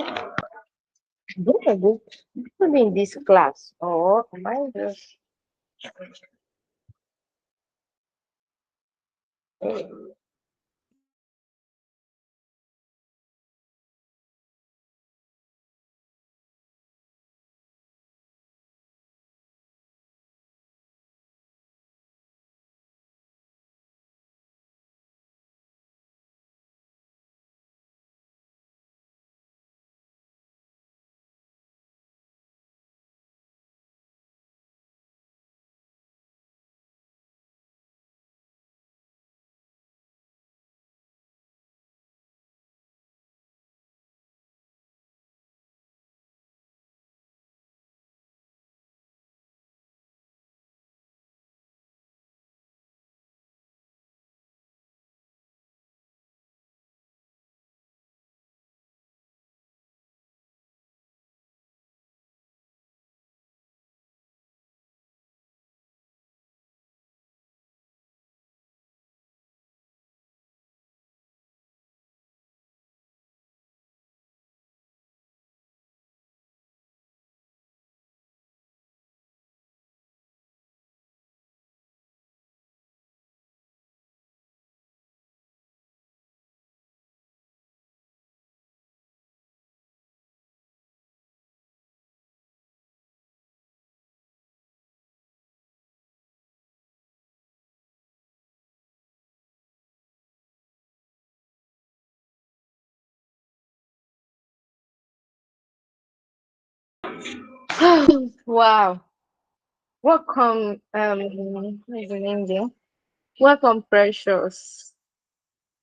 Good, good. Good in this class. Oh, am I just? Wow. Welcome, what is the name there? Welcome, Precious.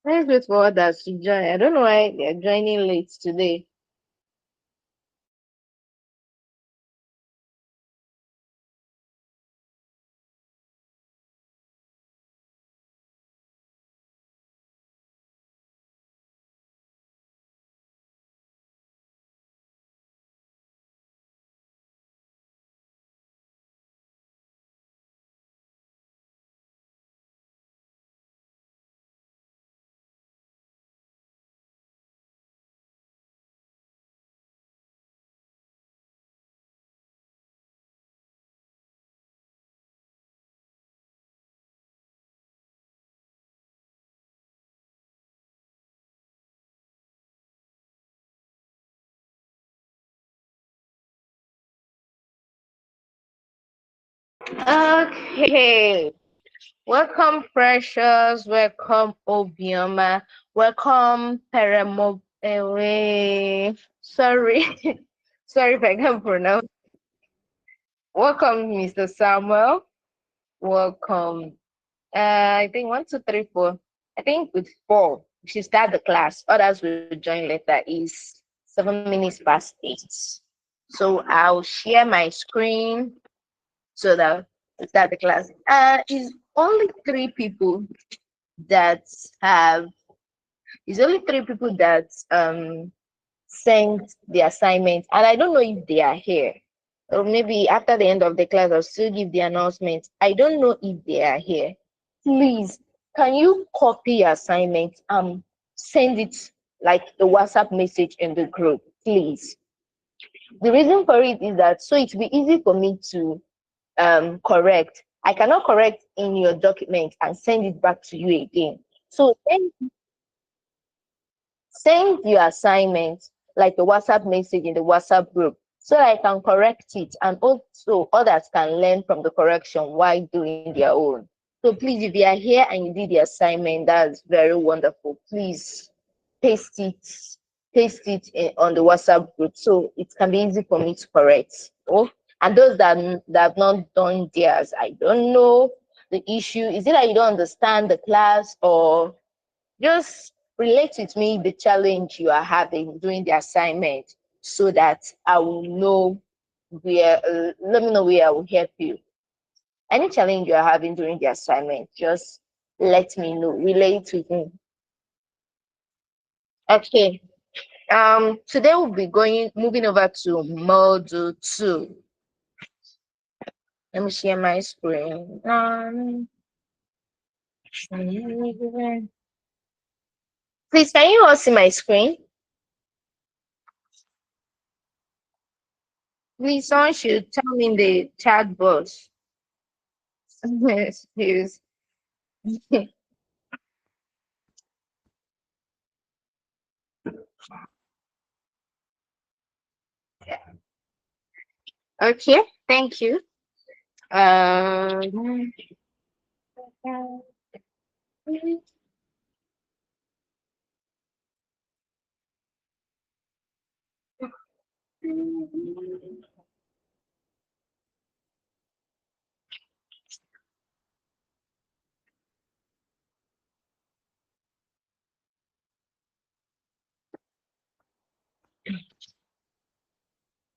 Let's wait for others to join. I don't know why they're joining late today. Okay. Welcome, Precious. Welcome, Obioma. Welcome, Peremo. Sorry. Sorry if I can't pronounce. Welcome, Mr. Samuel. Welcome. I think one, two, three, four. I think with four, we should start the class. Others will join later. Is 7 minutes past 8. So I'll share my screen so that we start the class. Is only three people that have. Is only three people that sent the assignment, and I don't know if they are here. Or maybe after the end of the class, I'll still give the announcement. I don't know if they are here. Please, can you copy your assignment and send it like a WhatsApp message in the group, please? The reason for it is that so it will be easy for me to correct. I cannot correct in your document and send it back to you again. So send your assignment like a WhatsApp message in the WhatsApp group so that I can correct it and also others can learn from the correction while doing their own. So please, if you are here and you did the assignment, that's very wonderful. Please paste it, on the WhatsApp group so it can be easy for me to correct. Oh, and those that have not done theirs, I don't know the issue. Is it that you don't understand the class or just relate with me the challenge you are having during the assignment so that I will know where, let me know where I will help you. Any challenge you are having during the assignment, just let me know, relate with me. Okay. Today we'll be moving over to module 2. Let me share my screen. Please, can you all see my screen? Please, someone should tell me in the chat box. Yes. Okay, thank you. Um,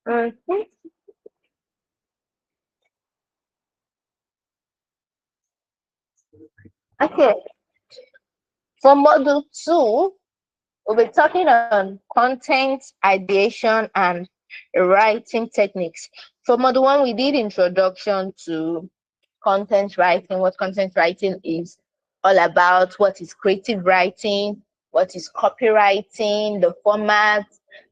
okay. Okay. For module two, we'll be talking on content ideation and writing techniques. For module one, we did introduction to content writing, what content writing is all about, what is creative writing, what is copywriting, the format,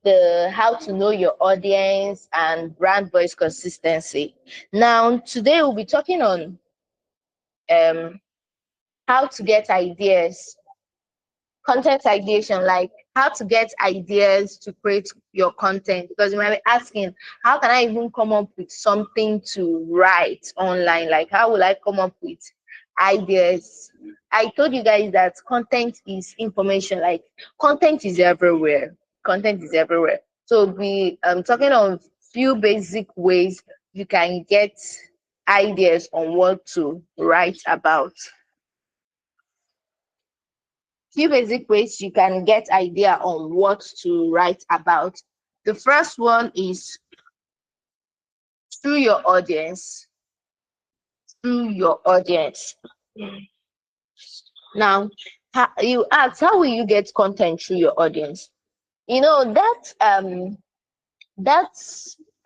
the how to know your audience, and brand voice consistency. Now, today we'll be talking on um, how to get ideas, content ideation, like how to get ideas to create your content. Because you might be asking, how can I even come up with something to write online? Like, how will I come up with ideas? I told you guys that content is information, like, content is everywhere. Content is everywhere. So we talking on few basic ways you can get ideas on what to write about. Few basic ways you can get idea on what to write about. The first one is through your audience. Through your audience. Now, you ask, how will you get content through your audience? You know that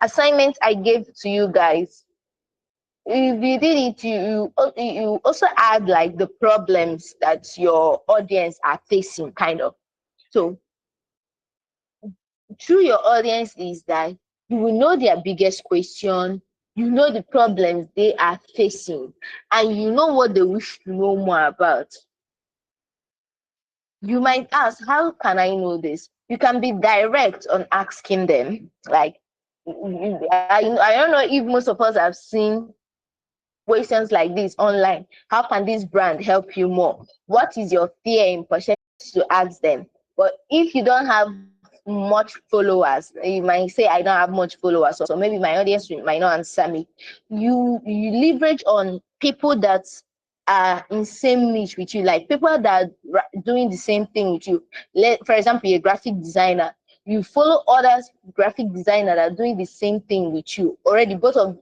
assignment I gave to you guys. If you did it, you also add like the problems that your audience are facing, kind of. So through your audience is that you will know their biggest question, you know the problems they are facing, and you know what they wish to know more about. You might ask, how can I know this? You can be direct on asking them. Like, I don't know if most of us have seen questions like this online. How can this brand help you more? What is your fear in purchasing, to ask them? But if you don't have much followers, you might say, I don't have much followers, so maybe my audience might not answer me. You leverage on people that are in same niche with you, like people that are doing the same thing with you. For example, a graphic designer, you follow others graphic designer that are doing the same thing with you already. Both of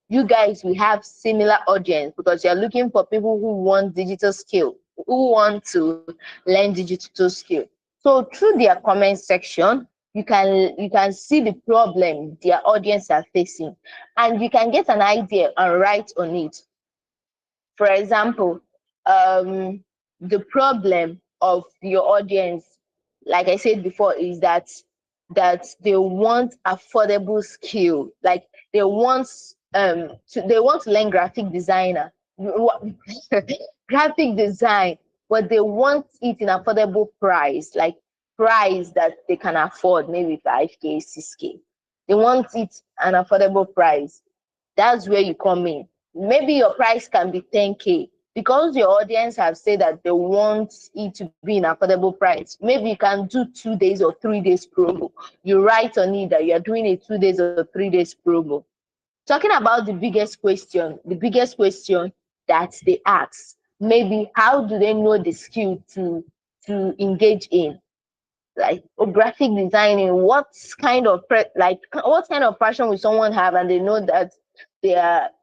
you guys will have similar audience, because you're looking for people who want digital skill, who want to learn digital skill. So through their comment section, you can see the problem their audience are facing, and you can get an idea and write on it. For example, the problem of your audience, like I said before, is that they want affordable skill. Like they want to learn graphic designer, graphic design, but they want it in affordable price, like price that they can afford, maybe 5K, 6K. They want it an affordable price. That's where you come in. Maybe your price can be 10K, because your audience have said that they want it to be an affordable price. Maybe you can do 2 days or 3 days promo. You write on it that you're doing a 2 days or 3 days promo. Talking about the biggest question that they ask, maybe how do they know the skill to engage in? Like, graphic designing, what kind of passion will someone have, and they know that they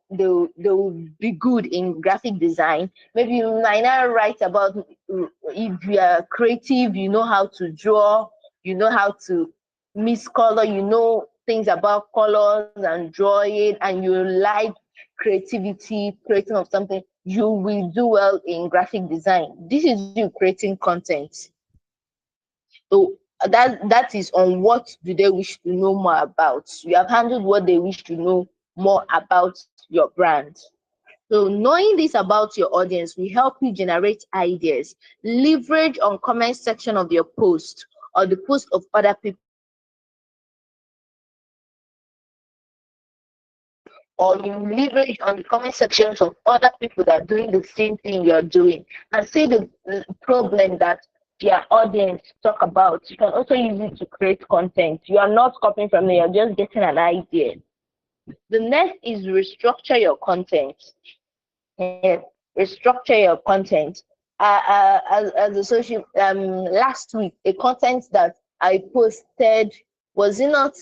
will be good in graphic design. Maybe you might not write about, if you are creative, you know how to draw, you know how to mix color, you know things about colors and drawing, and you like creativity, creating of something, you will do well in graphic design. This is you creating content. So That is on what do they wish to know more about. You have handled what they wish to know more about your brand. So knowing this about your audience will help you generate ideas, leverage on comment section of your post or the post of other people that are doing the same thing you're doing, or you leverage on the comment sections of other people that are doing the same thing you're doing, and see the problem that their audience talk about. You can also use it to create content. You are not copying from them, you're just getting an idea. The next is restructure your content. Yes, restructure your content. As a social, last week, a content that I posted, was it not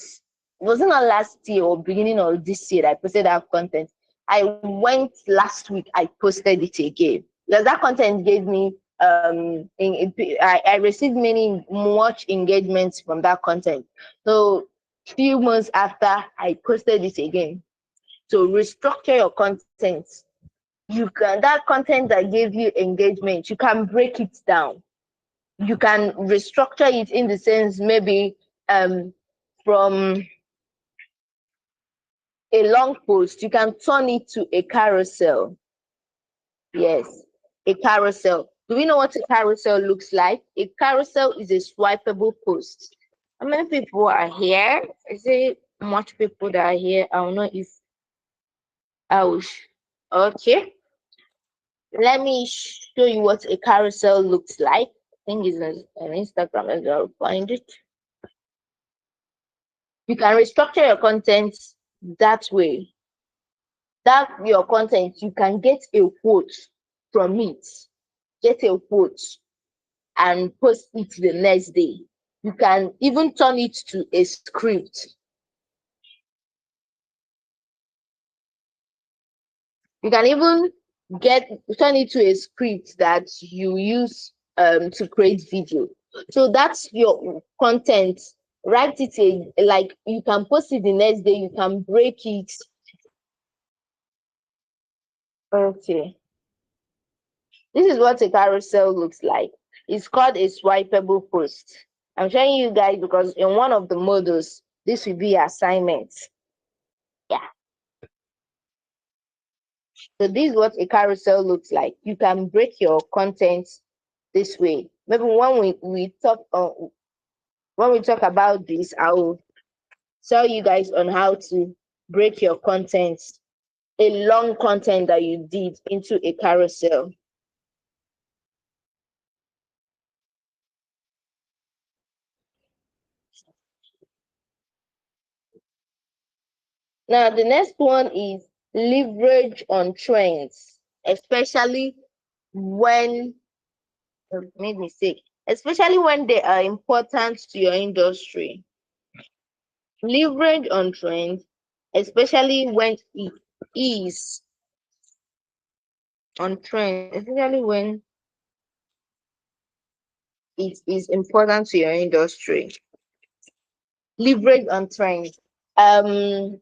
was it not last year or beginning of this year that I posted that content? I went last week, I posted it again because that content gave me I received many much engagements from that content. So few months after, I posted it again. So restructure your content. You can, that content that gave you engagement, you can break it down. You can restructure it in the sense, maybe from a long post, you can turn it to a carousel. Yes, a carousel. Do we know what a carousel looks like? A carousel is a swipeable post. How many people are here? Is it much people that are here? I don't know if I will. Okay, let me show you what a carousel looks like. I think it's on Instagram as well. Find it. You can restructure your content that way. That your content, you can get a quote from it, get a quote and post it the next day. You can even turn it to a script. You can even get turn it to a script that you use to create video. So that's your content. Write it like you can post it the next day, you can break it. Okay. This is what a carousel looks like. It's called a swipeable post. I'm showing you guys because in one of the models, this will be assignment. Yeah. So this is what a carousel looks like. You can break your content this way. Maybe when we talk about this, I will tell you guys on how to break your content, a long content that you did, into a carousel. Now, the next one is leverage on trends, especially when, made mistake, especially when they are important to your industry. Leverage on trends, especially when it is on trend, especially when it is important to your industry. Leverage on trends. Um,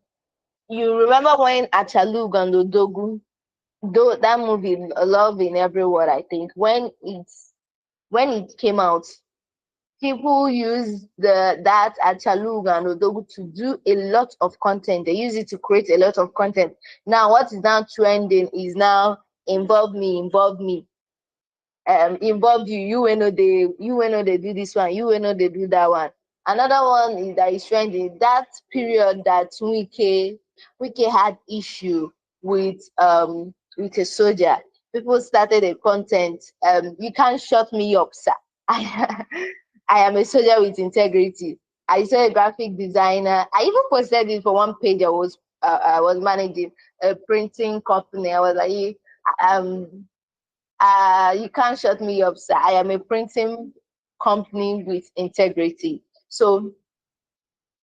you remember when Achalug and Odogu, though that movie Love in Every Word, I think, when it came out, people use that Achalug and Odogu to do a lot of content. They use it to create a lot of content. Now, what is now trending is now involve me, involve you, you will know they do this one, you will know they do that one. Another one is that is trending that period that Wike had issue with a soldier. People started a content, you can't shut me up, sir. I, I am a soldier with integrity. I saw a graphic designer. I even posted it for one page I was managing, a printing company. I was like, um you can't shut me up, sir. I am a printing company with integrity. So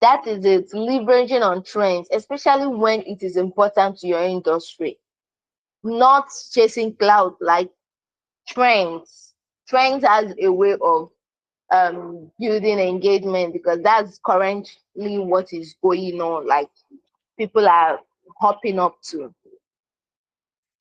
that is it, leveraging on trends, especially when it is important to your industry. Not chasing cloud, like trends. Trends has a way of building engagement because that's currently what is going on. Like people are hopping up to.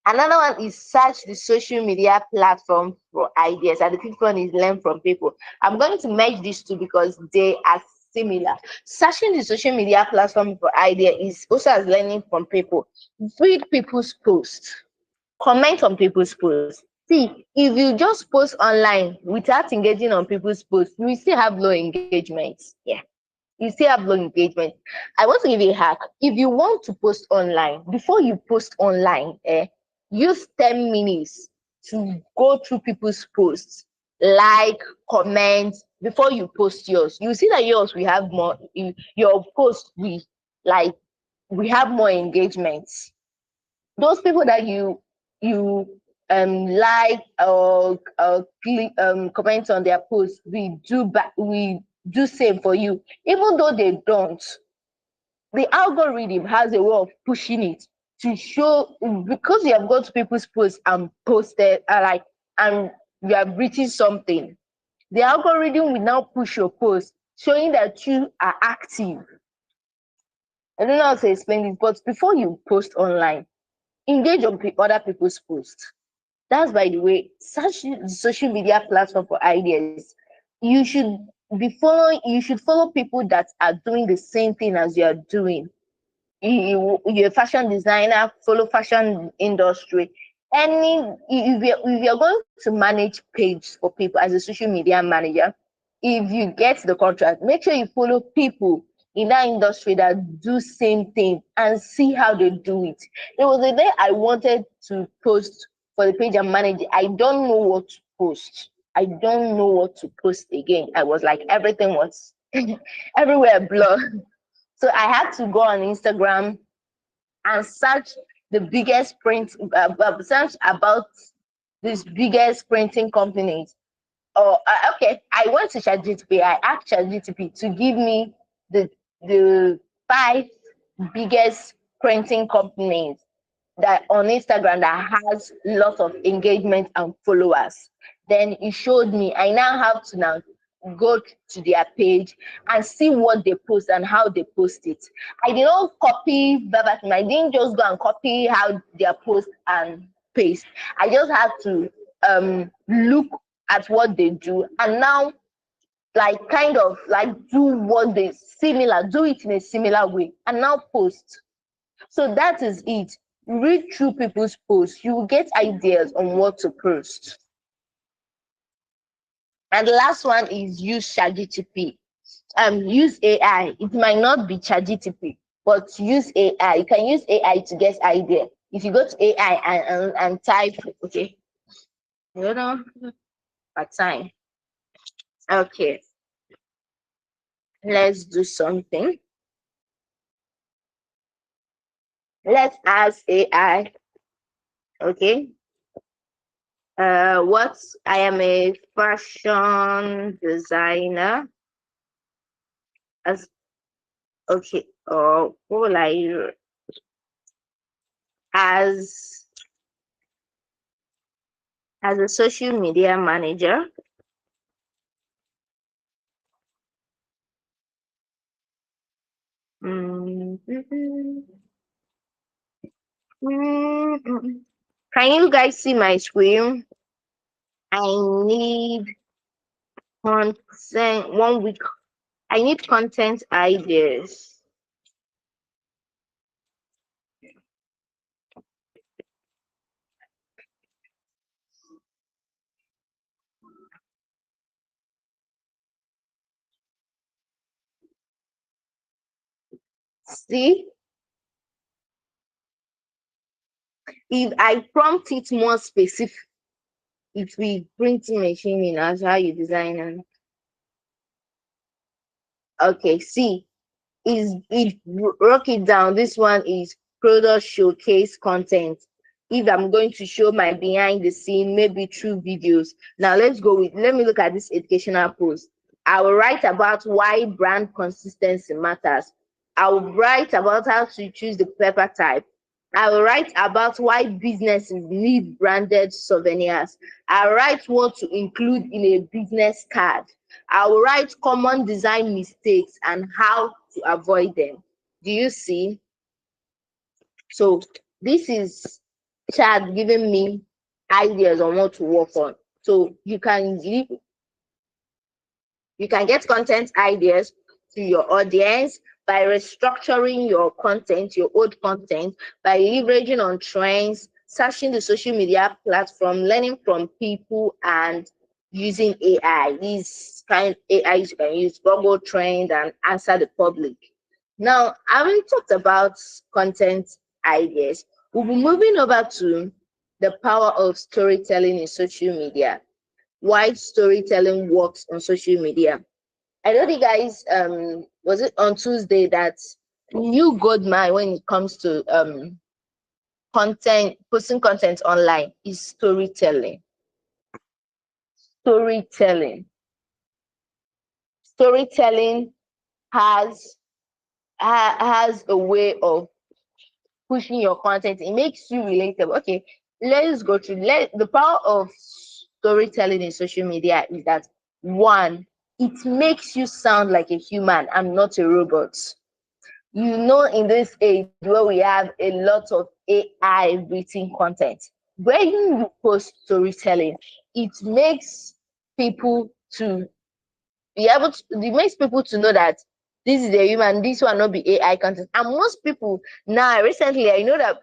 Another one is search the social media platform for ideas. And the fifth one is learn from people. I'm going to merge these two because they are similar. Searching the social media platform for idea is also as learning from people. Read people's posts, comment on people's posts. See, if you just post online without engaging on people's posts, you will still have low engagement. Yeah, you still have low engagement. I want to give you a hack. If you want to post online, before you post online, use 10 minutes to go through people's posts, like, comment, before you post yours. You see that yours will have more, your post will, like, we have more engagements. Those people that you like or click comment on their posts, we do same for you, even though they don't. The algorithm has a way of pushing it to show, because you have got to people's posts and posted, like, and you have written something. The algorithm will now push your post, showing that you are active. I don't know how to explain this, but before you post online, engage on other people's posts. That's, by the way, search the social media platform for ideas. You should follow people that are doing the same thing as you are doing. You're a fashion designer, follow fashion industry. If you're going to manage page for people as a social media manager, if you get the contract, make sure you follow people in that industry that do same thing and see how they do it. There was a day I wanted to post for the page I'm managing. I don't know what to post. I don't know what to post again. I was like, everything was everywhere blur. So I had to go on Instagram and search the biggest search about these biggest printing companies. Oh, okay. I went to ChatGPT. I asked ChatGPT to give me the five biggest printing companies that on Instagram that has lots of engagement and followers. Then it showed me. I now have to now go to their page and see what they post and how they post it. I did not copy verbatim. I didn't just go and copy how their post and paste. I just had to look at what they do and now, like, kind of like do what they similar, do it in a similar way and now post. So that is it. Read through people's posts. You will get ideas on what to post. And the last one is use ChatGPT. Use AI. It might not be ChatGPT, but use AI. You can use AI to get idea. If you go to AI and type, okay, you know, at time. Okay, let's do something. Let's ask AI. Okay. What I am a fashion designer. As okay. What will I as as a social media manager? Mm, Can you guys see my screen? I need content 1 week. I need content ideas. See, if I prompt it more specific, it will printing machine in as how you design and okay, see, is it broke it down. This one is product showcase content. If I'm going to show my behind the scene, maybe through videos. Now let me look at this educational post. I will write about why brand consistency matters. I will write about how to choose the paper type. I will write about why businesses need branded souvenirs. I write what to include in a business card. I will write common design mistakes and how to avoid them. Do you see? So this is chat giving me ideas on what to work on. So you can get content ideas to your audience by restructuring your content, your old content, by leveraging on trends, searching the social media platform, learning from people, and using AI. These kind of AIs you can use, Google Trend, and answer the public. Now, having talked about content ideas, we'll be moving over to the power of storytelling in social media. Why storytelling works on social media. I know the guys, was it on Tuesday that new goldmine when it comes to content, posting content online is storytelling. Storytelling. Storytelling has has a way of pushing your content. It makes you relatable. Okay, let's go through. The power of storytelling in social media is that one, it makes you sound like a human and not a robot. In this age where we have a lot of AI written content, when you post storytelling, it makes people to it makes people to know that this is a human, this will not be AI content. And most people now, recently, I know that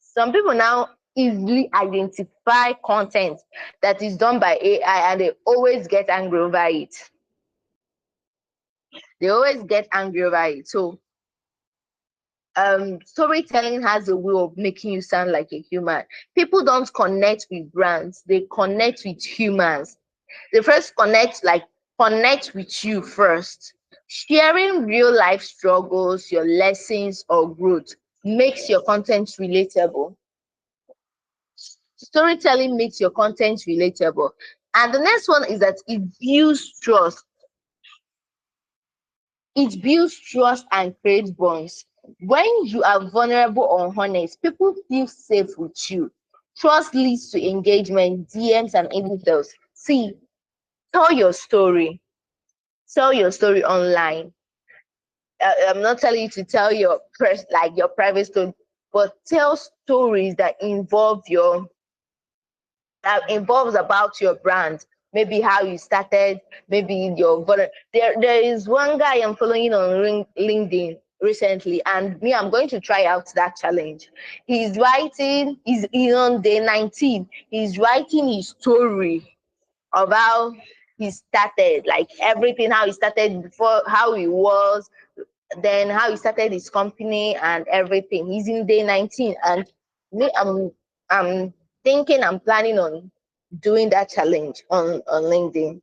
some people now easily identify content that is done by AI, and they always get angry over it. They always get angry over it. So storytelling has a way of making you sound like a human. People don't connect with brands, they connect with humans. They first connect with you first. Sharing real life struggles, your lessons, or growth makes your content relatable. Storytelling makes your content relatable. And the next one is that it builds trust and creates bonds. When you are vulnerable or honest, people feel safe with you. Trust leads to engagement, DMs, and details. See, tell your story. Tell your story online. I'm not telling you to tell your private story, but tell stories that involves about your brand. Maybe how you started, maybe there is one guy I'm following on LinkedIn recently, and me, I'm going to try out that challenge. He's on day 19. He's writing his story of how he started, like everything, how he started before, how he was, then how he started his company and everything. He's in day 19, and me, I'm thinking, I'm planning on doing that challenge on LinkedIn.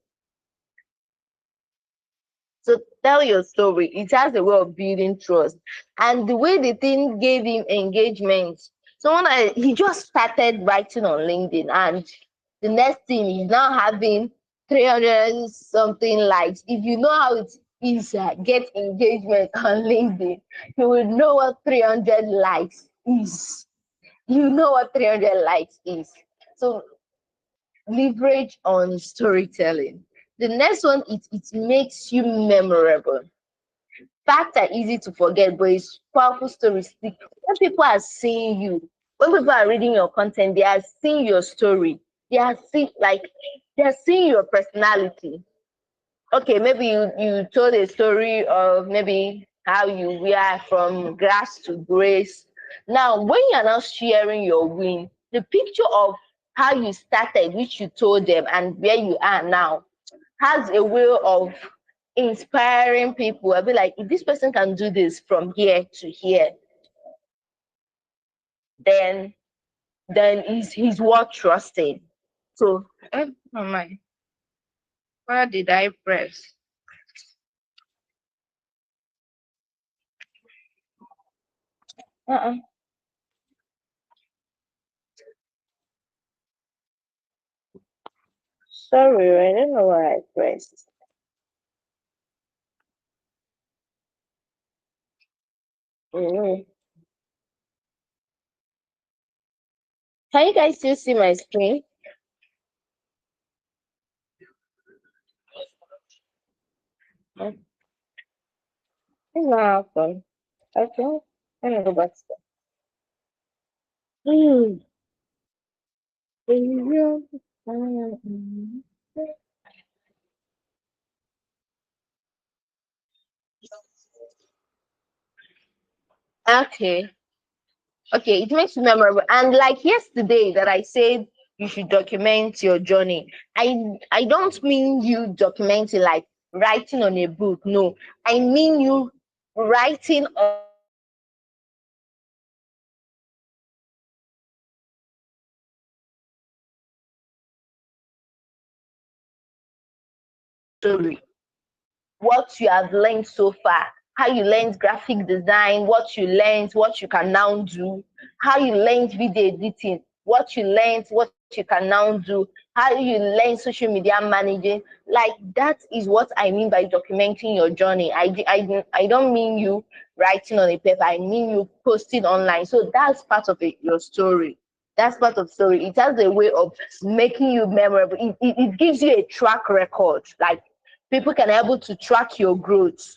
So tell your story. It has a way of building trust. And the way the thing gave him engagement. He just started writing on LinkedIn, and the next thing he's now having 300 something likes. If you know how it is, get engagement on LinkedIn, you will know what 300 likes is. You know what 300 likes is. So leverage on storytelling. The next one, it makes you memorable. Facts are easy to forget, but it's powerful stories stick. When people are seeing you, when people are reading your content, they are seeing your story. They are seeing your personality. Okay, maybe you told a story of maybe how you were from grass to grace. Now, when you are now sharing your win, the picture of how you started, which you told them, and where you are now, has a way of inspiring people. I'll be like, if this person can do this from here to here, then he's worth trusting. So, oh my, where did I press? Uh-uh. Sorry, I don't know where I pressed. Mm. Can you guys still see my screen? Mm. It's not happen. Okay, let me go back. Mm. Okay. Okay, it makes you memorable. And like yesterday that I said you should document your journey. I don't mean you documenting like writing on a book. No. I mean you writing on a paper and story. What you have learned so far, how you learned graphic design, what you learned, what you can now do, how you learned video editing, what you learned, what you can now do, how you learn social media managing. Like that is what I mean by documenting your journey. I don't mean you writing on a paper, I mean you posting online. So that's part of it, your story. That's part of story. It has a way of making you memorable. It gives you a track record. Like people can able to track your growth.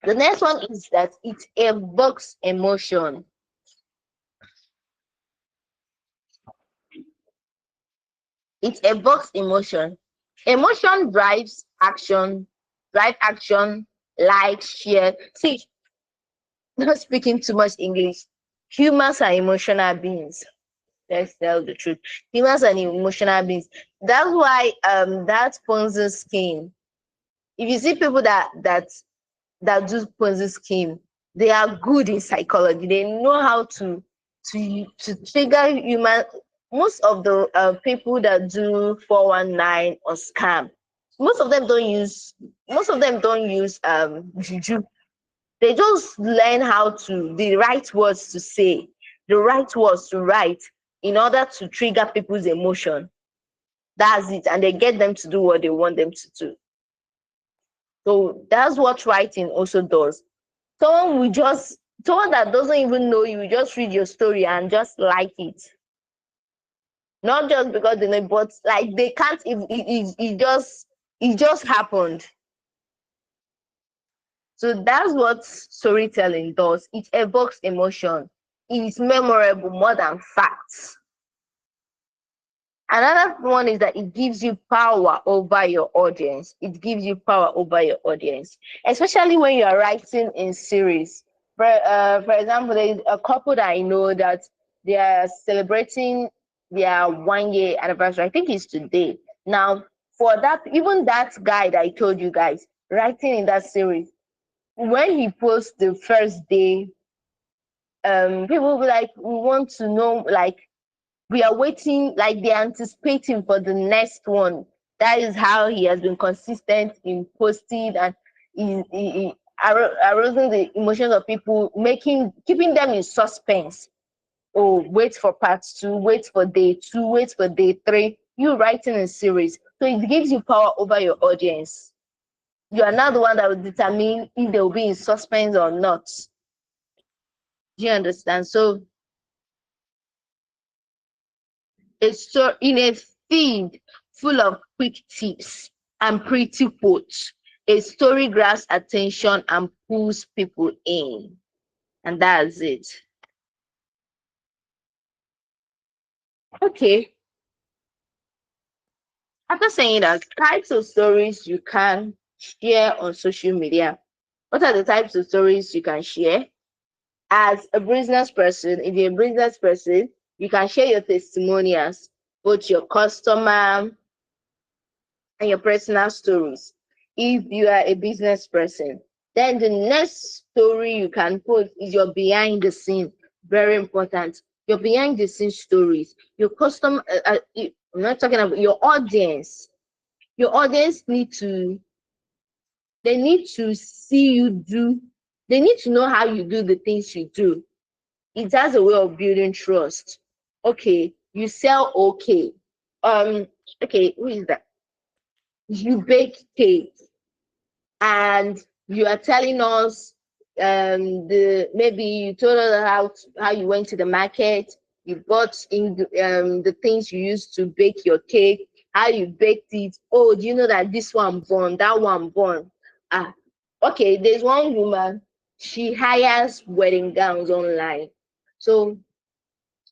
The next one is that it evokes emotion. It evokes emotion. Emotion drive action, like, share. See, not speaking too much English. Humans are emotional beings. Let's tell the truth. Humans are emotional beings. That's why that Ponzi scheme. If you see people that do Ponzi scheme, they are good in psychology. They know how to trigger human. Most of the people that do 419 or scam, most of them don't use most of them don't use juju. They just learn how to the right words to say, the right words to write in order to trigger people's emotion. That's it, and they get them to do what they want them to do. So that's what writing also does. Someone that doesn't even know you will just read your story and just like it. Not just because they know, but like they can't. It just happened. So that's what storytelling does. It evokes emotion. It's memorable more than facts. Another one is that it gives you power over your audience. It gives you power over your audience, especially when you are writing in series. For example, there's a couple that I know that they are celebrating their 1 year anniversary. I think it's today. Now, for that, even that guy that I told you guys, writing in that series, when he posts the first day, people will be like, we want to know, like, we are waiting, like they're anticipating for the next one. That is how he has been consistent in posting and arousing the emotions of people, keeping them in suspense. Oh, wait for part two, wait for day two, wait for day three. You writing a series, so it gives you power over your audience. You are now the one that will determine if they will be in suspense or not. Do you understand? So in a feed full of quick tips and pretty quotes, a story grabs attention and pulls people in. And that's it. Okay. After saying that, types of stories you can share on social media. What are the types of stories you can share? As a business person, if you're a business person, you can share your testimonials, both your customer and your personal stories if you are a business person. Then the next story you can post is your behind the scene. Very important. Your behind the scene stories. Your customer, I'm not talking about your audience. Your audience they need to see you do, they need to know how you do the things you do. It has a way of building trust. Okay, you sell okay. Um, okay, who is that? You bake cake and you are telling us the maybe you told us how you went to the market, you bought in the things you used to bake your cake, how you baked it. Oh, do you know that this one born, that one born? Ah, okay, there's one woman. She hires wedding gowns online. So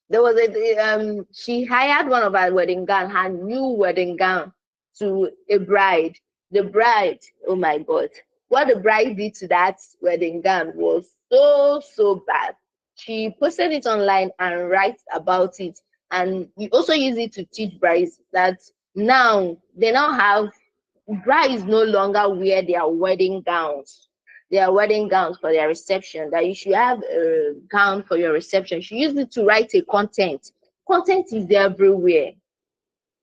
there was a she hired one of her wedding gown, her new wedding gown, to a bride. The bride, oh my god, what the bride did to that wedding gown was so bad. She posted it online and writes about it, and you also use it to teach brides that now they now have brides no longer wear their wedding gowns, their wedding gowns for their reception, that you should have a gown for your reception. She used it to write a content. Content is everywhere.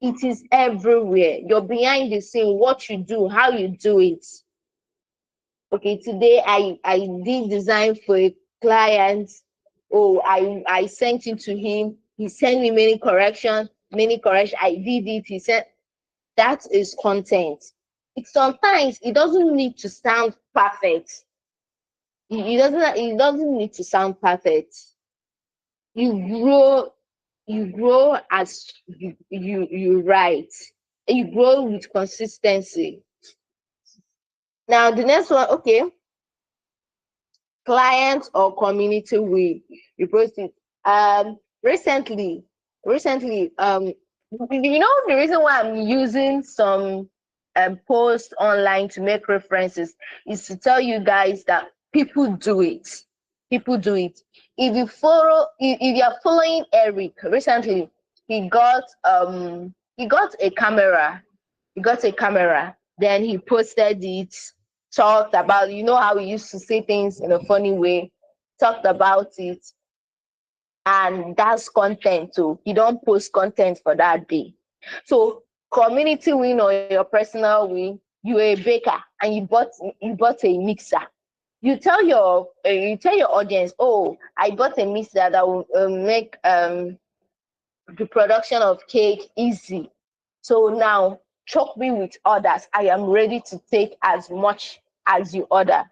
It is everywhere. You're behind the scene, what you do, how you do it. Okay, today I did design for a client. Oh, I sent it to him. He sent me many corrections, many corrections. I did it. He said that is content. It sometimes it doesn't need to sound perfect. It doesn't need to sound perfect. You grow, you grow as you write. You grow with consistency. Now the next one, okay, client or community we proceed. Recently, the reason why I'm using some posts online to make references is to tell you guys that people do it. People do it. If you're following Eric, recently he got a camera. He got a camera. Then he posted it, talked about, you know how he used to say things in a funny way, talked about it, and that's content too. You don't post content for that day. So community win or your personal win, you're a baker and you bought a mixer. You tell your audience, oh, I bought a mixer that will make the production of cake easy. So now chalk me with orders. I am ready to take as much as you order.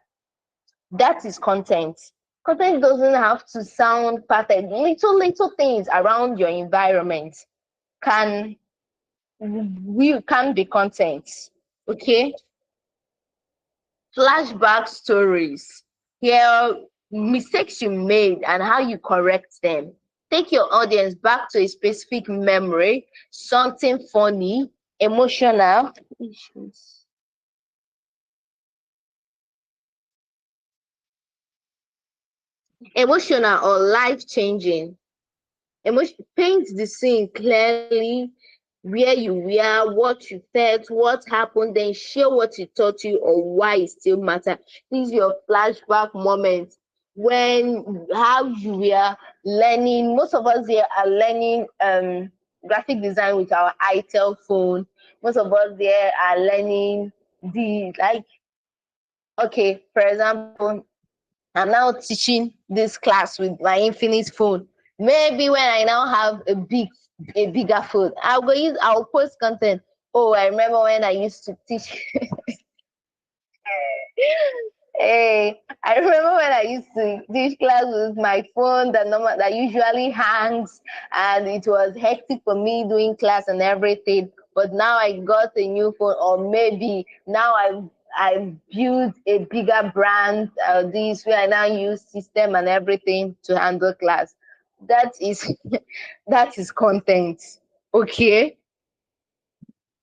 That is content. Content doesn't have to sound perfect. Little things around your environment can can be content. Okay. Flashback stories. Here, mistakes you made and how you correct them. Take your audience back to a specific memory, something funny, emotional, emotional or life changing. Paint the scene clearly, where you were, what you felt, what happened, then share what it taught you or why it still matters. This is your flashback moment when how you were learning. Most of us here are learning graphic design with our itel phone. Most of us there are learning the like, okay, for example, I'm now teaching this class with my Infinite phone. Maybe when I now have a bigger phone, I'll post content. Oh, I remember when I used to teach. Hey, I remember when I used to teach class with my phone that usually hangs, and it was hectic for me doing class and everything. But now I got a new phone, or maybe now I've built a bigger brand. This where I now use system and everything to handle class. That is that is content. Okay,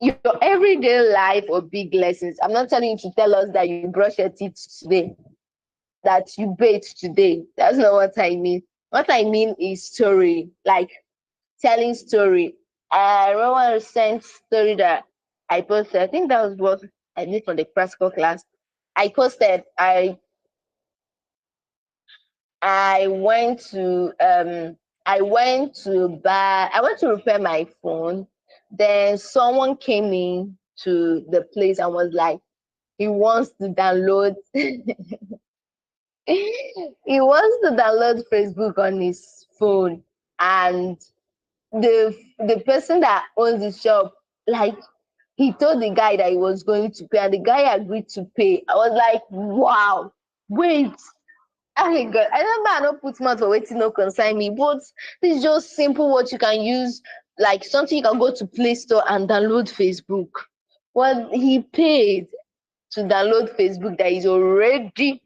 your everyday life or big lessons. I'm not telling you to tell us that you brush your teeth today, that you bathe today. That's not what I mean. What I mean is story, like telling story. I remember one recent story that I posted. I think that was what I did for the practical class. I posted. I went to I went to repair my phone. Then someone came in to the place and was like, he wants to download he wants to download Facebook on his phone. And the person that owns the shop, like, he told the guy that he was going to pay, and the guy agreed to pay. I was like, wow, wait. Oh my god, I remember I don't put mouth for waiting no concern me, but this is just simple what you can use, like something you can go to Play Store and download Facebook. Well, he paid to download Facebook that is already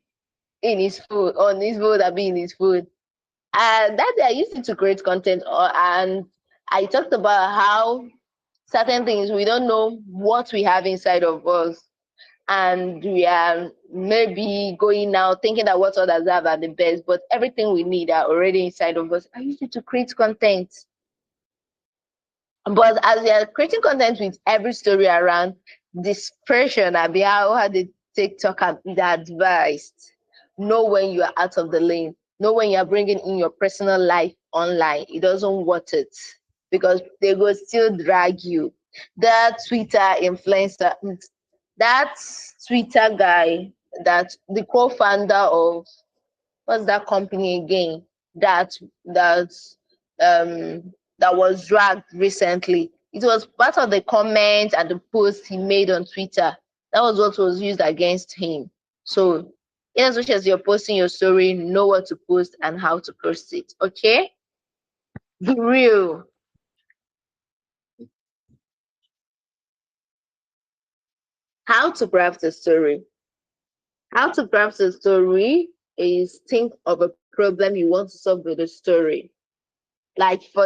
in his food, on his food, and be in his food. And that day I used it to create content, and I talked about how certain things we don't know what we have inside of us, and we are maybe going out thinking that what others have are the best, but everything we need are already inside of us. I used it to create content. But as we are creating content with every story around dispersion, abi how the TikTok advised, know when you are out of the lane, know when you are bringing in your personal life online. It doesn't worth it because they will still drag you. That Twitter influencer, that Twitter guy, that the co-founder of what's that company again? That that that was dragged recently. It was part of the comment and the post he made on Twitter. That was what was used against him. So, in as much as you're posting your story, know what to post and how to post it. Okay? Be real. How to craft a story. How to craft a story is think of a problem you want to solve with a story. Like for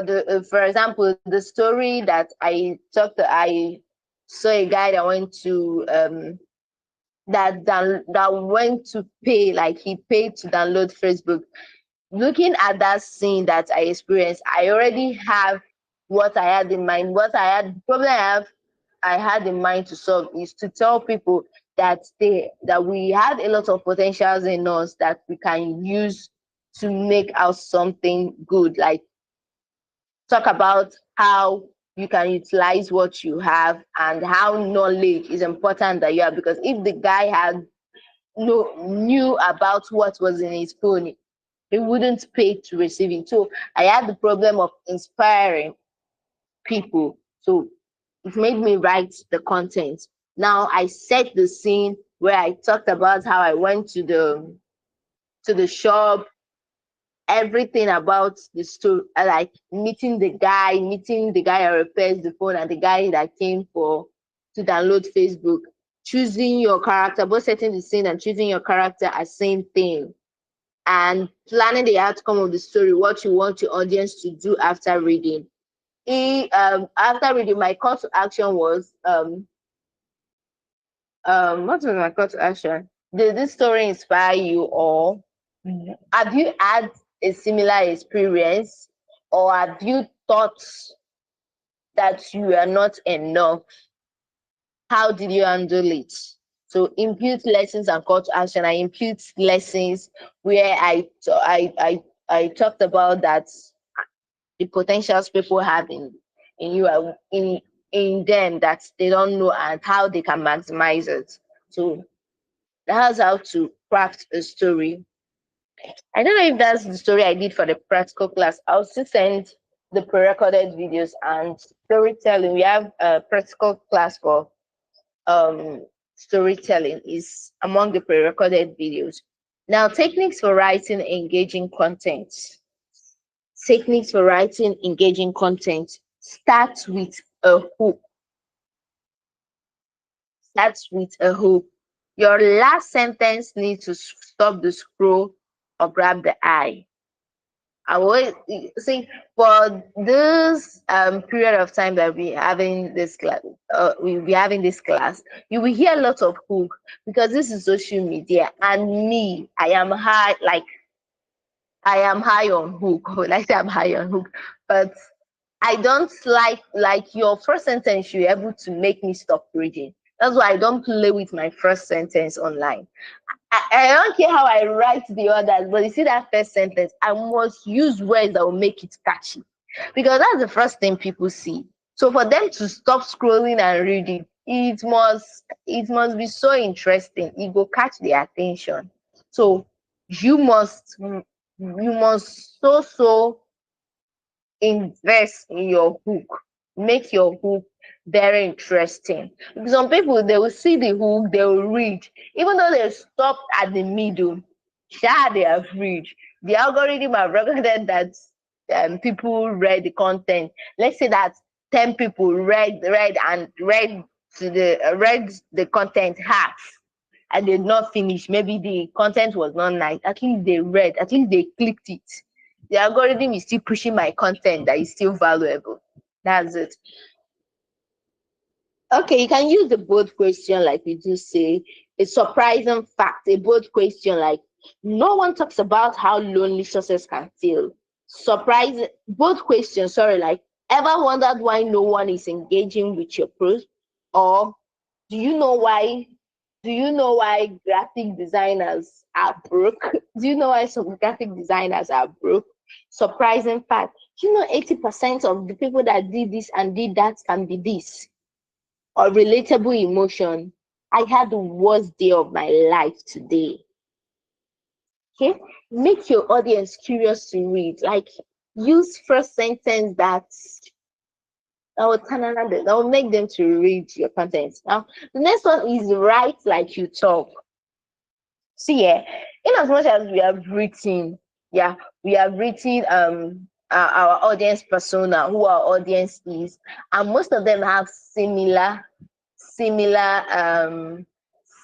example, the story that I saw a guy that went to that went to pay, like he paid to download Facebook. Looking at that scene that I experienced, I already have what I had in mind. What I had problem I had in mind to solve is to tell people that we had a lot of potentials in us that we can use to make out something good. Like talk about how you can utilize what you have and how knowledge is important that you have, because if the guy had knew about what was in his phone, he wouldn't pay to receive it. So I had the problem of inspiring people. So it made me write the content. Now I set the scene where I talked about how I went to the shop, everything about the story, like meeting the guy that repairs the phone and the guy that came for to download Facebook, choosing your character, both setting the scene and choosing your character as same thing, and planning the outcome of the story, what you want your audience to do after reading. After reading, my call to action was what was my call to action? Did this story inspire you, or have you had a similar experience, or have you thought that you are not enough? How did you handle it? So impute lessons and call to action. I impute lessons where I talked about that the potentials people have in you are in them that they don't know and how they can maximize it. So that's how to craft a story. I don't know if that's the story I did for the practical class. I'll still send the pre-recorded videos and storytelling. We have a practical class for storytelling is among the pre-recorded videos. Now, techniques for writing engaging content. Techniques for writing engaging content. Start with a hook. Start with a hook. Your last sentence needs to stop the scroll or grab the eye. I always see for this period of time that we having this class, we'll be having this class. You will hear a lot of hook because this is social media, and me, I am high on hook. Like I'm high on hook, but I don't like your first sentence. You're able to make me stop reading. That's why I don't play with my first sentence online. I don't care how I write the others, but you see that first sentence, I must use words that will make it catchy because that's the first thing people see. So for them to stop scrolling and reading, it must be so interesting. It will catch their attention. So you must so invest in your hook. Make your hook very interesting. Some people they will see the hook, they will read, even though they stopped at the middle. They have read. The algorithm have recorded that people read the content. Let's say that 10 people read to the read the content half. and they did not finish. Maybe the content was not nice. At least they read. At least they clicked it. The algorithm is still pushing my content that is still valuable. That's it. Okay, you can use the bold question like we do say. A surprising fact, a bold question like no one talks about how lonely success can feel. Surprise, bold question, sorry, like ever wondered why no one is engaging with your post? Or do you know why graphic designers are broke? Do you know why some graphic designers are broke? Surprising fact. Do you know 80% of the people that did this and did that can be this? Or relatable emotion. I had the worst day of my life today. Okay, make your audience curious to read. Like use first sentence that will make them to read your content. Now, the next one is write like you talk. See, yeah, in as much as we have written, yeah, we have written our audience persona, who our audience is, and most of them have similar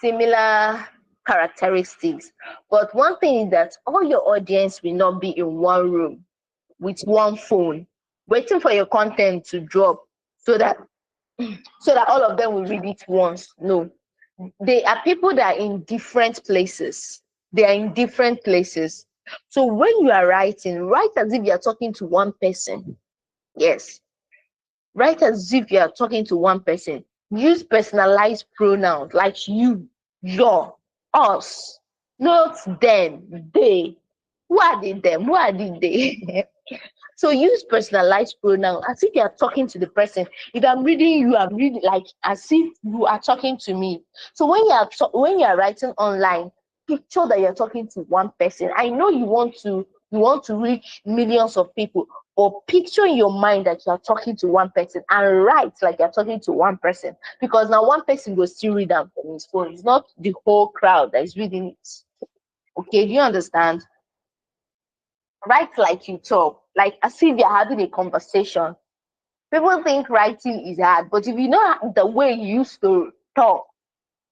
similar characteristics. But one thing is that all your audience will not be in one room with one phone waiting for your content to drop so that all of them will read it once. No, they are people that are in different places. They are in different places. So when you are writing, write as if you're talking to one person. Yes, write as if you're talking to one person. Use personalized pronouns like you, your, us, not them, they. Who are they, them? Who are they? So use personalized pronoun as if you are talking to the person. If I'm reading you, I'm reading like as if you are talking to me. So when you are writing online, picture that you're talking to one person. I know you want to reach millions of people, but picture in your mind that you are talking to one person and write like you're talking to one person, because now one person will still read them from his phone. It's not the whole crowd that is reading it. Okay, do you understand? Write like you talk, like as if you're having a conversation. People think writing is hard, but if you know the way you used to talk,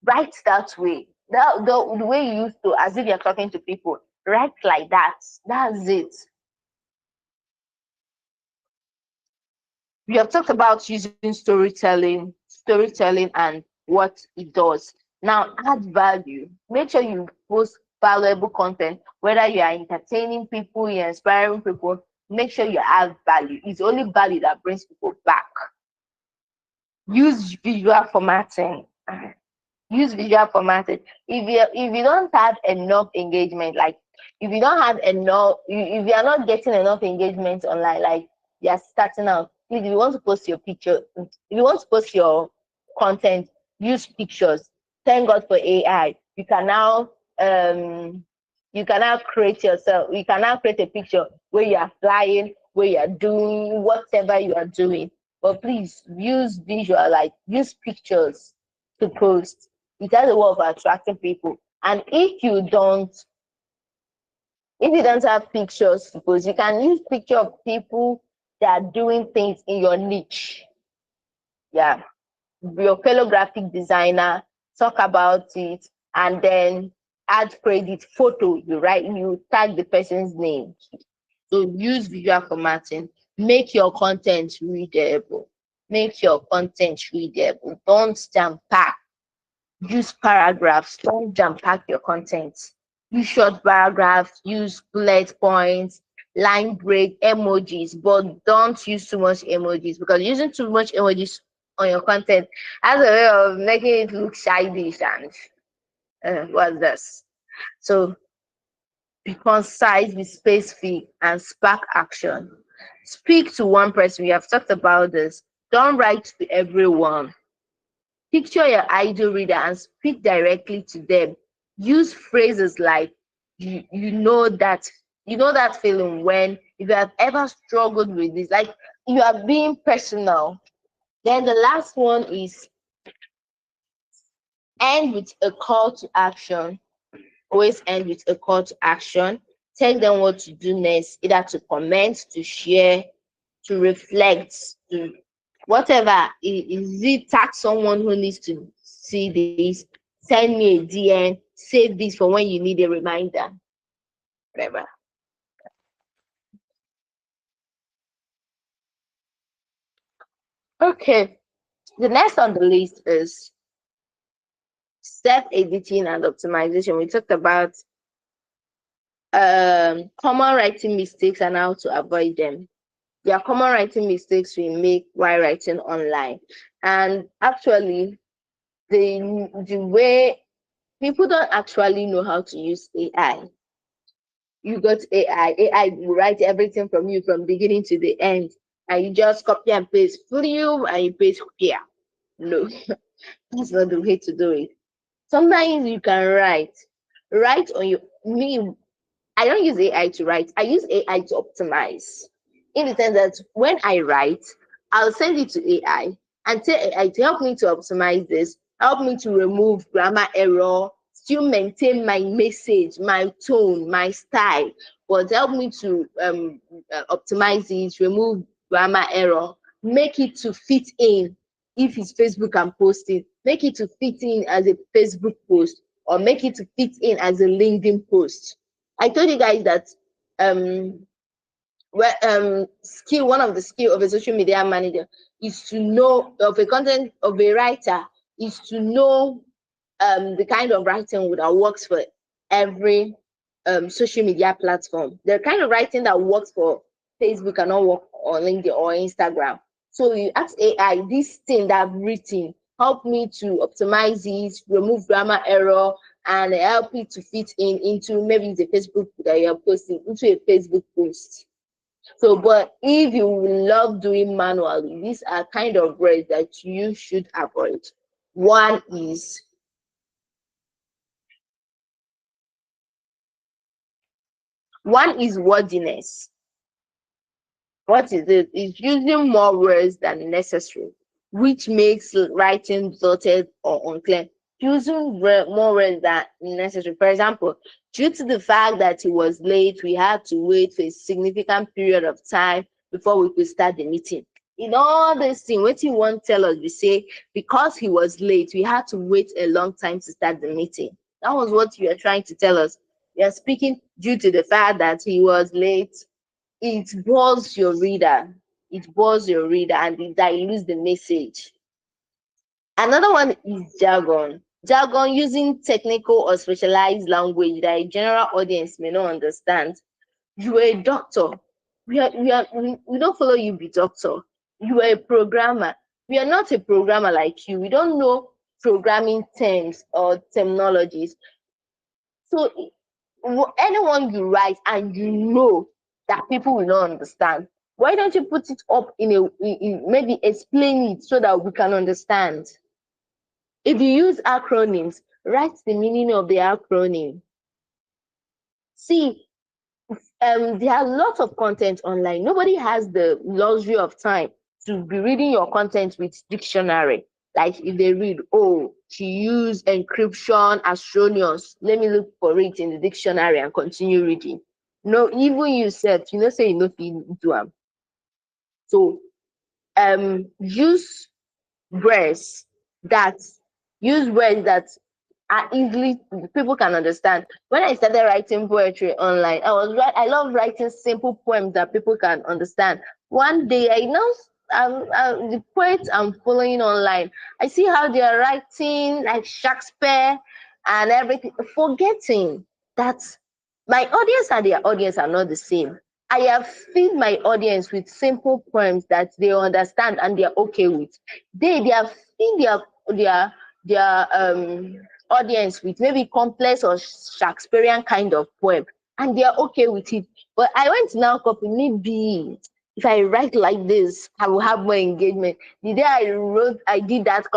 write that way. The way you used to, as if you're talking to people, write like that. That's it. We have talked about using storytelling and what it does. Now add value. Make sure you post valuable content, whether you are entertaining people, you're inspiring people, make sure you add value. It's only value that brings people back. Use visual formatting. Use visual formatting. If you don't have enough engagement, like if you don't have enough, if you are not getting enough engagement online, like you're starting out, please, if you want to post your picture, if you want to post your content, use pictures. Thank God for AI. You can now create yourself. You can now create a picture where you are flying, where you are doing whatever you are doing. But please use visual, like use pictures to post. It has a way of attracting people. And if you don't have pictures to post, you can use picture of people that are doing things in your niche. Yeah, your fellow graphic designer, talk about it, and then add credit photo. You tag the person's name. So use visual formatting. Make your content readable. Make your content readable. Don't jam pack. Use paragraphs. Don't jam pack your content. Use short paragraphs. Use bullet points, line break, emojis, but don't use too much emojis, because using too much emojis on your content has a way of making it look childish and what's this? So be concise, be specific, and spark action. Speak to one person. We have talked about this. Don't write to everyone. Picture your ideal reader and speak directly to them. Use phrases like you know that feeling when if you have ever struggled with this, like you are being personal. Then the last one is end with a call to action. Always end with a call to action. Tell them what to do next, either to comment, to share, to reflect, to whatever. Is it tag someone who needs to see this? send me a DM, save this for when you need a reminder, whatever. Okay, the next on the list is self-editing and optimization. We talked about common writing mistakes and how to avoid them. There are common writing mistakes we make while writing online. And actually, the way people don't actually know how to use AI. You got AI will write everything from you from beginning to the end. And you just copy and paste for you and you paste here. No, that's not the way to do it. Sometimes you can write on your me. I don't use AI to write. I use AI to optimize. In the sense that when I write, I'll send it to AI and tell AI to help me to optimize this, help me to remove grammar error, still maintain my message, my tone, my style, but help me to optimize it, remove grammar error, make it to fit in. If it's Facebook I'm posting, make it to fit in as a Facebook post or make it to fit in as a LinkedIn post. I told you guys that um skill one of the skill of a social media manager is to know of a content of a writer is to know the kind of writing that works for every social media platform. The kind of writing that works for Facebook cannot work on LinkedIn or Instagram. So you ask AI, this thing that I've written, help me to optimize it, remove grammar error, and help it to fit in into maybe the Facebook that you're posting into a Facebook post. So, but if you love doing manually, these are kind of words that you should avoid. One is One is wordiness. What is it? It's using more words than necessary, which makes writing dotted or unclear. Using more words than necessary. For example, due to the fact that he was late, we had to wait for a significant period of time before we could start the meeting. In all this thing, what you want to tell us, we say, because he was late, we had to wait a long time to start the meeting. That was what you are trying to tell us. You are speaking due to the fact that he was late. It bores your reader. It bores your reader and it dilutes the message. Another one is jargon. Jargon using technical or specialized language that a general audience may not understand. You are a doctor. We don't follow you be doctor. You are a programmer. We are not a programmer like you. We don't know programming terms or terminologies. So anyone you write and you know that people will not understand, why don't you put it up maybe explain it so that we can understand? If you use acronyms, write the meaning of the acronym. See, there are lots of content online. Nobody has the luxury of time to be reading your content with dictionary. Like if they read, oh, she used encryption astronous. Let me look for it in the dictionary and continue reading. No, even you said, say you know do am. So use words that use words that are easily people can understand. When I started writing poetry online, I love writing simple poems that people can understand. One day I know the poets I'm following online, I see how they are writing like Shakespeare and everything, forgetting that my audience and their audience are not the same. I have fed my audience with simple poems that they understand and they're okay with. They are feeding their audience with maybe complex or Shakespearean kind of poem, and they're okay with it. But I went to now copy, maybe if I write like this, I will have more engagement. The day I did that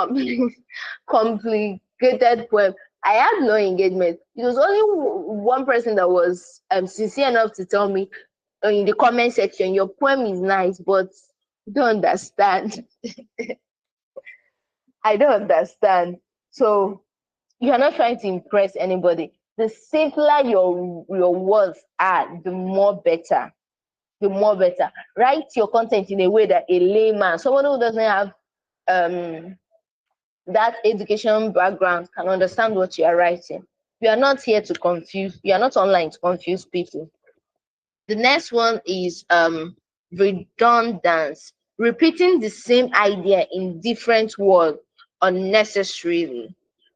complicated poem, I had no engagement. It was only one person that was sincere enough to tell me in the comment section, your poem is nice, but you don't understand. I don't understand. So you are not trying to impress anybody. The simpler your words are, the more better. The more better. Write your content in a way that a layman, someone who doesn't have um that education background can understand what you are writing. We are not here to confuse, you are not online to confuse people. The next one is redundance, repeating the same idea in different words unnecessarily.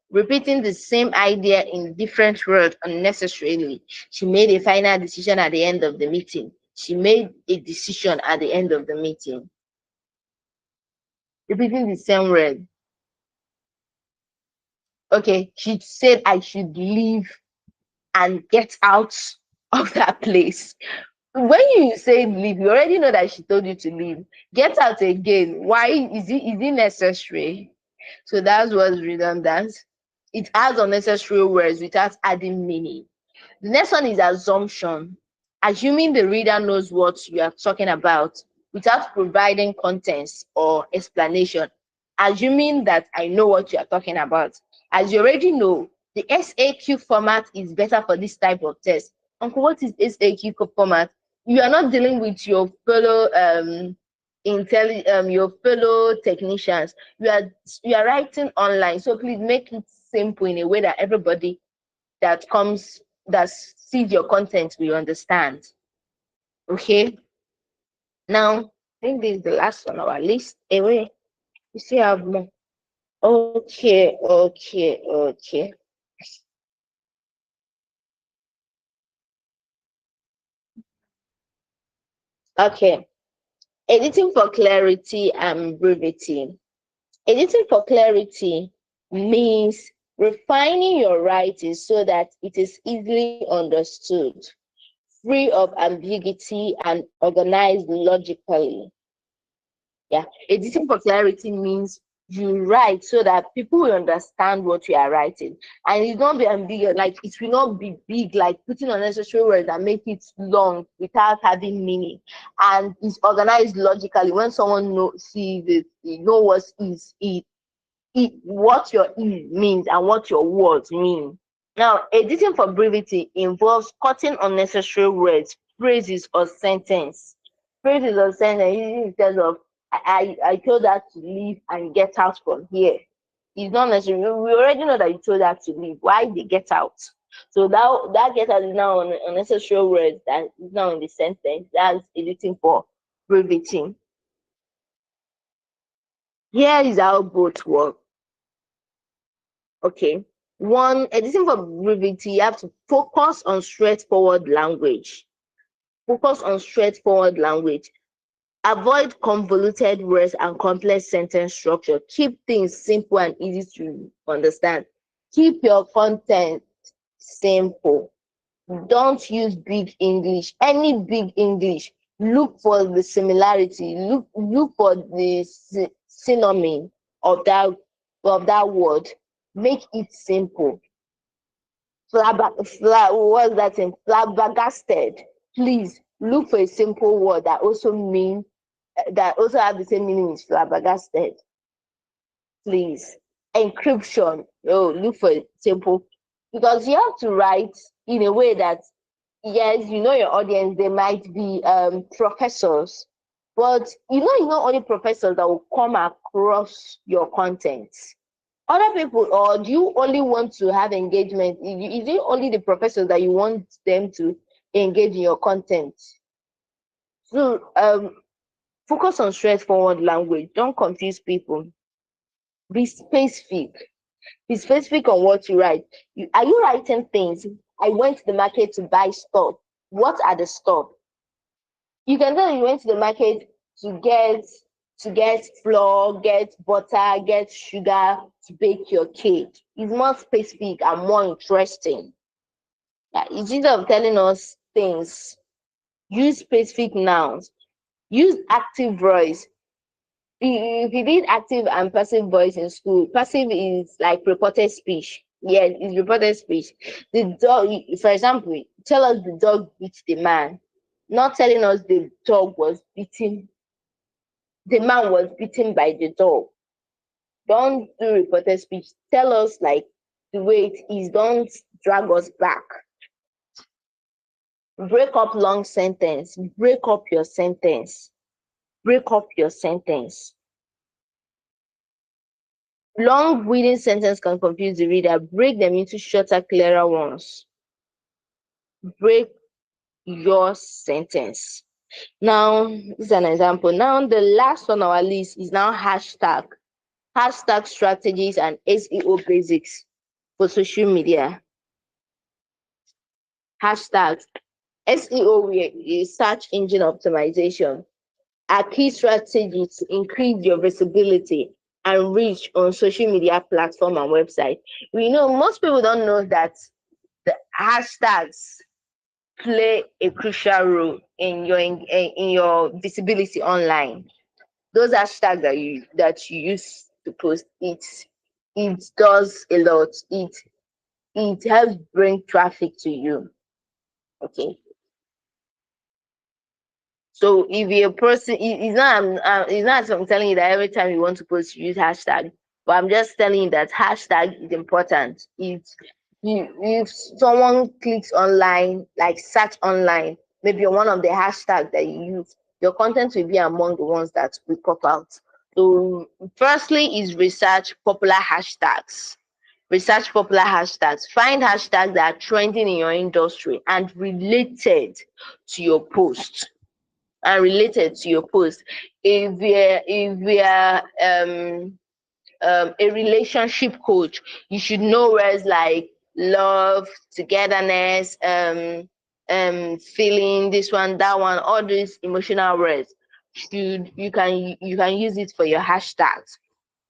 Repeating the same idea in different words unnecessarily. She made a final decision at the end of the meeting. She made a decision at the end of the meeting. Repeating the same word. Okay, she said I should leave and get out of that place. When you say leave, you already know that she told you to leave. Get out again. Why is it necessary? So that's what's redundant. It adds unnecessary words without adding meaning. The next one is assumption. Assuming the reader knows what you are talking about without providing context or explanation. Assuming that I know what you are talking about. As you already know, the SAQ format is better for this type of test. Uncle, what is SAQ format? You are not dealing with your fellow your fellow technicians. You are writing online, so please make it simple in a way that everybody that sees your content will understand. Okay. Now, I think this is the last on our list. Anyway, we still have more. Okay. Okay. Editing for clarity and brevity. Editing for clarity means refining your writing so that it is easily understood, free of ambiguity, and organized logically. Yeah, editing for clarity means you write so that people will understand what you are writing, and it won't be ambiguous. Like it will not be big, like putting unnecessary words that make it long without having meaning. And it's organized logically. When someone sees it, they know what your is means and what your words mean. Now, editing for brevity involves cutting unnecessary words, phrases, or sentence. Phrases or sentence in terms of I told her to leave and get out from here. It's not necessary. We already know that you told her to leave. Why they get out? So that get out is now an unnecessary words that is now in the sentence. That's editing for brevity. Here is how both work. Okay. One, editing for brevity, you have to focus on straightforward language. Focus on straightforward language. Avoid convoluted words and complex sentence structure. Keep things simple and easy to understand. Keep your content simple. Don't use big English. Any big English, look for the similarity. Look for the synonym of that word. Make it simple. What's that in flabbergasted? Please look for a simple word that also have the same meaning as flabbergasted. Please. Encryption. Oh, look for a simple, because you have to write in a way that, yes, you know your audience, they might be professors, but you know only professors that will come across your content. Other people, or do you only want to have engagement? Is it only the professors that you want them to engage in your content? So focus on straightforward language. Don't confuse people. Be specific. Be specific on what you write. Are you writing things? I went to the market to buy stuff. What are the stuff? You can tell you went to the market to get flour, get butter, get sugar to bake your cake. It's more specific and more interesting. Yeah, instead of telling us things, use specific nouns. Use active voice. If you did active and passive voice in school, passive is like reported speech. Yes, it's reported speech. The dog, for example, tell us the dog beat the man, not telling us the man was beaten by the dog. Don't do reported speech. Tell us like the way it is. Don't drag us back. Break up long sentence. Break up your sentence. Break up your sentence. Long reading sentence can confuse the reader. Break them into shorter, clearer ones. Break your sentence. Now, this is an example. Now, the last on our list is now hashtag. Hashtag strategies and SEO basics for social media. Hashtags. SEO is search engine optimization. A key strategy to increase your visibility and reach on social media platform and website. We know most people don't know that the hashtags play a crucial role in your visibility online. Those hashtags that you use to post, it does a lot. It helps bring traffic to you. Okay. So if you're a person, it's not I'm telling you that every time you want to post, you use hashtag. But I'm just telling you that hashtag is important. If someone clicks online, like search online, maybe you're one of the hashtags that you use, your content will be among the ones that will pop out. So firstly is research popular hashtags. Research popular hashtags. Find hashtags that are trending in your industry and to your post related to your post. If we're a relationship coach, you should know words like love, togetherness, feeling, this one, that one, all these emotional words. You can use it for your hashtags.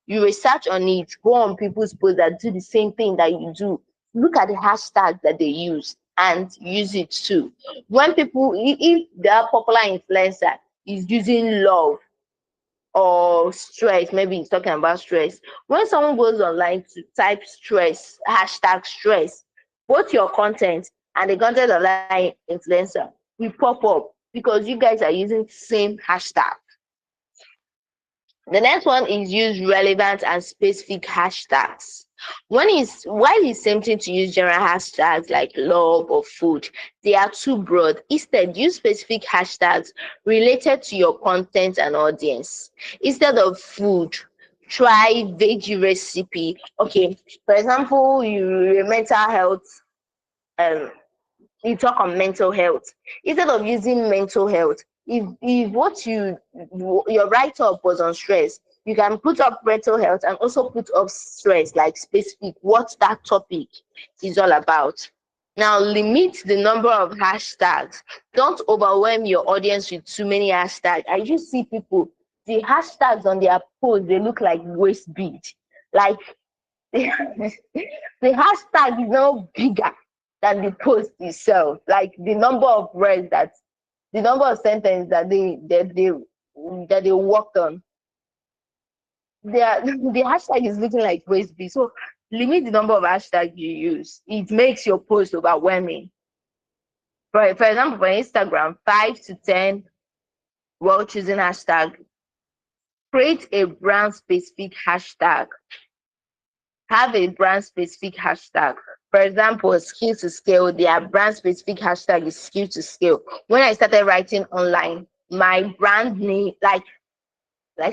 You research on it, go on people's posts that do the same thing that you do. Look at the hashtag that they use and use it too. When people, if the popular influencer is using love or stress, maybe he's talking about stress. When someone goes online to type stress, hashtag stress, both your content and the content of that influencer will pop up because you guys are using the same hashtag. The next one is use relevant and specific hashtags. While it's tempting to use general hashtags like love or food, they are too broad. Instead, use specific hashtags related to your content and audience. Instead of food, try veggie recipe. Okay, for example, you mental health um you talk on mental health. Instead of using mental health, if what your write-up was on stress, you can put up mental health and also put up stress, like specific what that topic is all about. Now limit the number of hashtags. Don't overwhelm your audience with too many hashtags. I just see people, the hashtags on their post, they look like waist bead. Like the hashtag is now bigger than the post itself. Like the number of sentences that they worked on. The hashtag is looking like waste B. So limit the number of hashtags you use. It makes your post overwhelming. For example, for Instagram, 5 to 10 well chosen hashtag. Create a brand specific hashtag. Have a brand specific hashtag. For example, skill to scale, their brand specific hashtag is skill to scale. When I started writing online, my brand name, like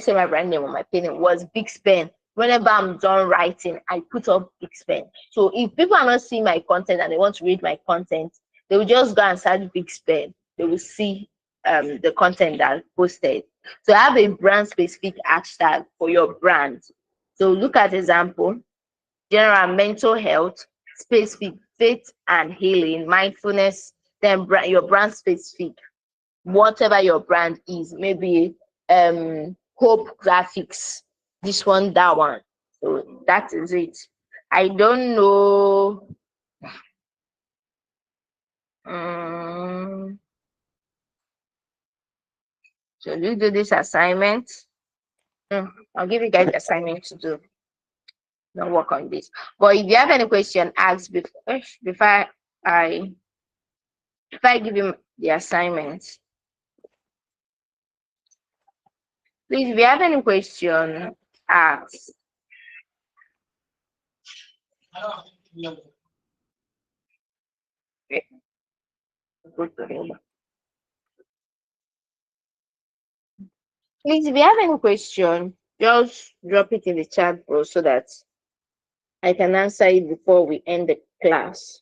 say my brand name on my pen was Big Spen. Whenever I'm done writing, I put up Big Spen. So if people are not seeing my content and they want to read my content, they will just go and search Big Spen. They will see the content that I posted. So have a brand specific hashtag for your brand. So look at example general mental health, specific faith and healing, mindfulness, then your brand specific, whatever your brand is, maybe hope graphics, this one, that one. So that is it. I don't know. Um, so you do this assignment. I'll give you guys assignment to do. Don't work on this. But if you have any question, ask before I if I give you the assignment. Please, if you have any question, ask. Please, if you have any question, Just drop it in the chat, bro, so that I can answer it before we end the class.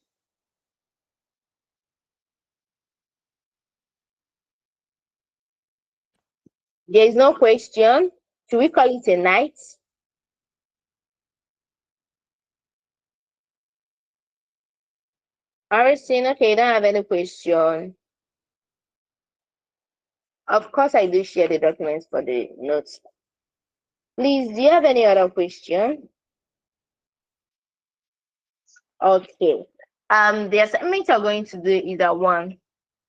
There is no question. Should we call it a night? Aristine, okay, you don't have any question. Of course, I do share the documents for the notes. Please, do you have any other question? Okay. The assignment you're going to do is that one.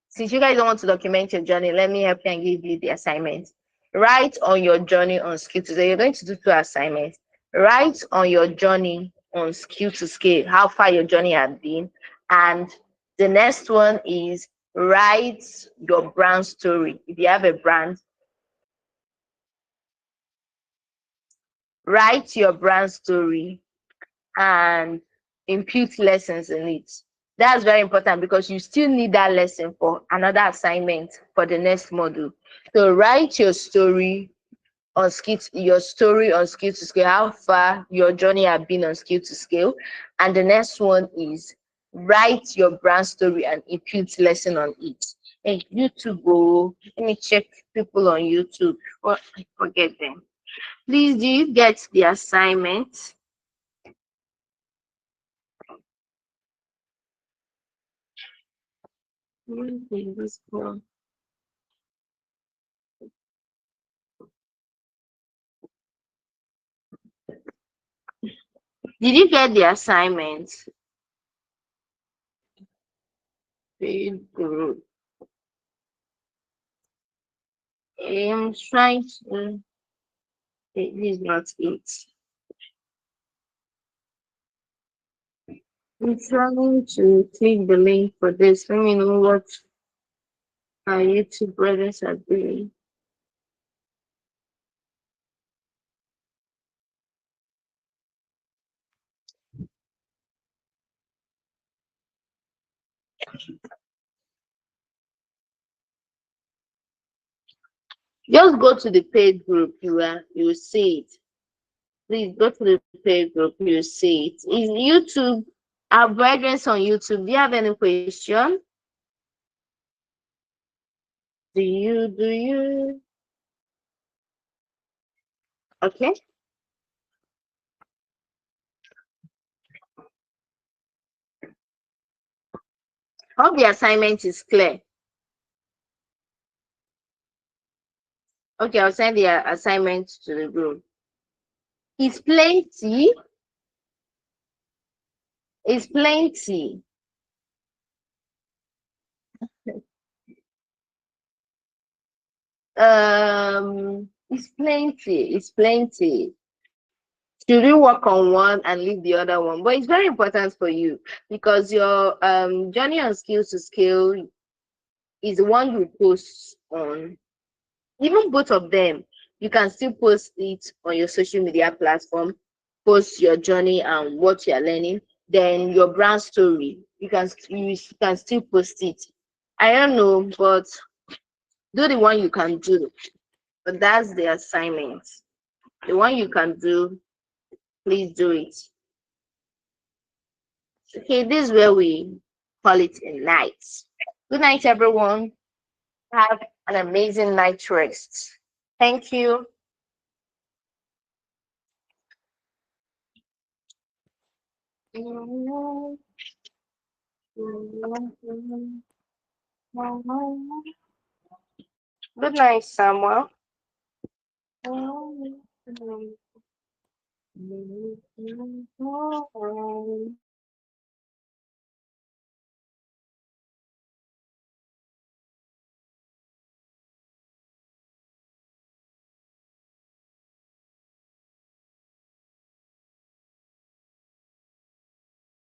Since you guys don't want to document your journey, let me help you and give you the assignment. Write on your journey on skill to scale. You're going to do two assignments. Write on your journey on skill to scale, how far your journey has been. And the next one is write your brand story. If you have a brand, write your brand story and impute lessons in it. That's very important because you still need that lesson for another assignment for the next module. So write your story on skill to scale, how far your journey has been on skill to scale. And the next one is write your brand story and impute lesson on it. Hey, YouTube, oh, let me check people on YouTube before I forget them. Please, do you get the assignment? This one. Did you get the assignment? Very good. I'm trying to. This is not it. I'm trying to click the link for this. Let me know what our YouTube brothers are doing. Just go to the paid group. You will see it. Please go to the paid group. You will see it. Is YouTube? Our brethren on YouTube. Do you have any question? Do you? Okay. Hope the assignment is clear. Okay, I'll send the assignment to the group. It's plenty. It's plenty. It's plenty. It's plenty. Should you work on one and leave the other one? But it's very important for you because your journey on skills to scale is the one you post on. Even both of them, you can still post it on your social media platform, post your journey and what you're learning. Then your brand story, you can still post it. I don't know, but do the one you can do. But that's the assignment. The one you can do, please do it. Okay, this is where we call it a night. Good night, everyone. Have an amazing night rest. Thank you. Good night, Samuel.